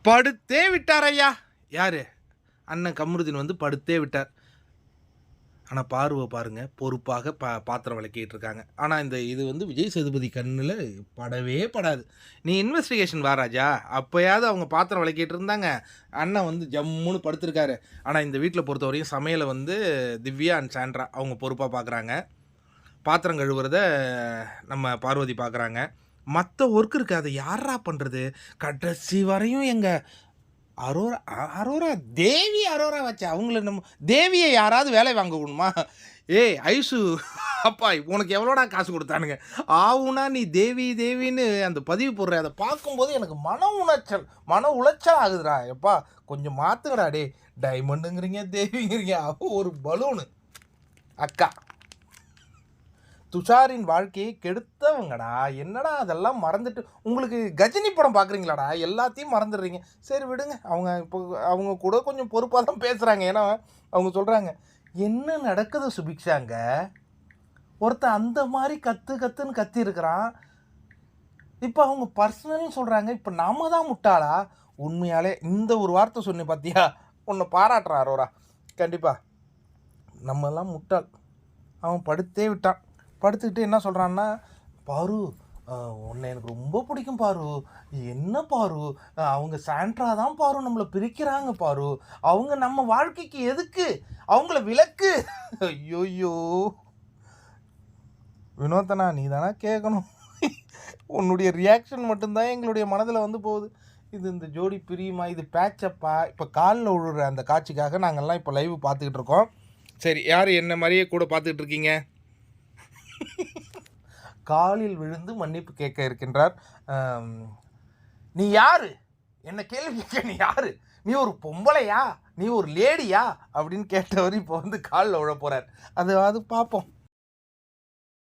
படுத்தே விட்டார் ஐயா. யார்? அண்ணன் கமருதீன் வந்து படுத்தே விட்டார். ஆனால் பார்வை பாருங்கள், பொறுப்பாக பாத்திரம் விளக்கிட்டு இருக்காங்க. ஆனால் இது வந்து விஜய் சேதுபதி கண்ணில் படவே படாது. நீ இன்வெஸ்டிகேஷன் வா ராஜா, அப்போயாவது அவங்க பாத்திரம் விளக்கிட்டு இருந்தாங்க, அண்ணன் வந்து ஜம்முன்னு படுத்திருக்காரு. ஆனால் இந்த வீட்டில் பொறுத்தவரையும் சமையலை வந்து திவ்யா அண்ட் சாண்ட்ரா அவங்க பொறுப்பாக பார்க்குறாங்க. பாத்திரம் கழுவுறத நம்ம பார்வதி பார்க்குறாங்க. மற்ற ஒர்க் இருக்குது, அதை யாரா பண்ணுறது? கடைசி வரையும் எங்கள் அரோரா தேவி அரோரா வச்சா அவங்கள நம்ம தேவியை யாராவது வேலை வாங்கணுமா? ஏய் ஐசு அப்பா, உனக்கு எவ்வளோடா காசு கொடுத்தானுங்க? ஆவுனா நீ தேவி தேவின்னு அந்த பதிவு போடுற, அதை பார்க்கும்போது எனக்கு மன உளைச்சல் ஆகுதுடா. எப்பா கொஞ்சம் மாற்றுங்கடா. டே டைமண்டுங்கிறீங்க, தேவிங்கிறீங்க, அப்போ ஒரு பலூனு அக்கா. துஷாரின் வாழ்க்கையை கெடுத்தவங்கடா. என்னடா அதெல்லாம் மறந்துட்டு உங்களுக்கு கஜினி படம் பார்க்குறீங்களாடா? எல்லாத்தையும் மறந்துடுறீங்க. சரி விடுங்க, அவங்க கூட கொஞ்சம் பொறுப்பாக தான் பேசுகிறாங்க. ஏன்னா அவங்க சொல்கிறாங்க, என்ன நடக்குது சுபிக்ஷாங்க, ஒருத்தன் அந்த மாதிரி கத்துன்னு கத்தி இருக்கிறான். இப்போ அவங்க பர்சனல்னு சொல்கிறாங்க. இப்போ நாம தான் முட்டாளா? உண்மையாலே இந்த ஒரு வார்த்தை சொன்னேன் பார்த்தியா, உன்னை பாராட்டுறான் அரோரா. கண்டிப்பாக நம்மெல்லாம் முட்டாள். அவன் படுத்தே விட்டான். படுத்துக்கிட்டு என்ன சொல்கிறான்னா, பாரு உன்னை எனக்கு ரொம்ப பிடிக்கும் பாரு. என்ன பாரு, அவங்க சாண்ட்ரா தான் பாரு நம்மளை பிரிக்கிறாங்க பாரு. அவங்க நம்ம வாழ்க்கைக்கு எதுக்கு அவங்கள விலக்கு? ஐயோயோ வினோத்தனா, நீ தானே கேட்கணும். உன்னுடைய ரியாக்ஷன் மட்டும்தான் எங்களுடைய மனதில் வந்து போகுது. இந்த ஜோடி பிரியுமா, இது பேச்சப்பா? இப்போ காலில் விழுற அந்த காட்சிக்காக நாங்கள்லாம் இப்போ லைவ் பார்த்துக்கிட்டு இருக்கோம். சரி, யார் என்ன மாதிரியே கூட பார்த்துக்கிட்டு இருக்கீங்க? காலில் விழுந்து மன்னிப்பு கேட்க இருக்கின்றார். நீ யாரு என்ன கேள்வி கேட்க? நீ யாரு? நீ ஒரு பொம்பளையா, நீ ஒரு லேடியா அப்படின்னு கேட்டவர் இப்போ வந்து காலில் விழ போகிறார். அது பார்ப்போம்.